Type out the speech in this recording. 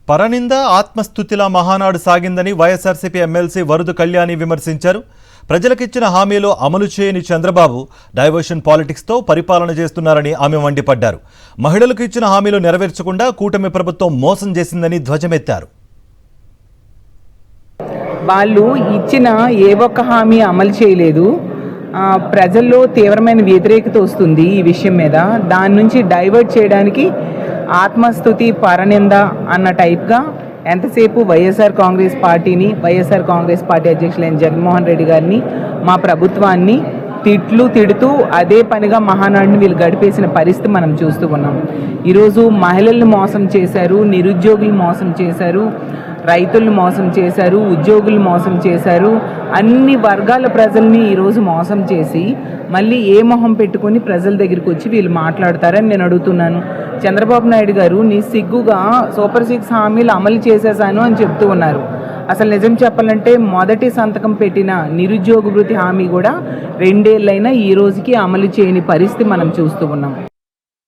పరనింద ఆత్మస్తుతిలా Mahanadu సాగిందని YSRCP MLC Varudu Kalyani విమర్శించారు. ప్రజలకిచ్చిన హామీలు అమలు చేయని చంద్రబాబు డైవర్షన్ పాలిటిక్స్తో పరిపాలన చేస్తున్నారని ఆమె మండిపడ్డారు. మహిళలకు ఇచ్చిన హామీలు నెరవేర్చకుండా కూటమి ప్రభుత్వం మోసం చేసిందని ధ్వజమెత్తారు. వాళ్ళు ఇచ్చిన ఏ ఒక్క హామీ అమలు చేయలేదు. ప్రజల్లో తీవ్రమైన వ్యతిరేకత వస్తుంది ఈ విషయం మీద. దాని నుంచి డైవర్ట్ చేయడానికి ఆత్మస్తుతి పరనింద అన్న టైప్గా ఎంతసేపు వైఎస్ఆర్ కాంగ్రెస్ పార్టీని, వైఎస్ఆర్ కాంగ్రెస్ పార్టీ అధ్యక్షులైన జగన్మోహన్ రెడ్డి గారిని, మా ప్రభుత్వాన్ని తిడుతూ అదే పనిగా మహానాడుని వీళ్ళు గడిపేసిన పరిస్థితి మనం చూస్తూ ఉన్నాం. ఈరోజు మహిళల్ని మోసం చేశారు, నిరుద్యోగులు మోసం చేశారు, రైతులను మోసం చేశారు, ఉద్యోగులు మోసం చేశారు, అన్ని వర్గాల ప్రజల్ని ఈరోజు మోసం చేసి మళ్ళీ ఏ మొహం పెట్టుకొని ప్రజల దగ్గరికి వచ్చి వీళ్ళు మాట్లాడతారని నేను అడుగుతున్నాను. చంద్రబాబు నాయుడు గారు నీ సిగ్గుగా సూపర్ 6 హామీలు అమలు చేసేసాను అని చెప్తూ ఉన్నారు. అసలు నిజం చెప్పాలంటే మొదటి సంతకం పెట్టిన నిరుద్యోగ వృత్తి హామీ కూడా 2 ఏళ్ళైనా ఈ రోజుకి అమలు చేయని పరిస్థితి మనం చూస్తూ ఉన్నాం.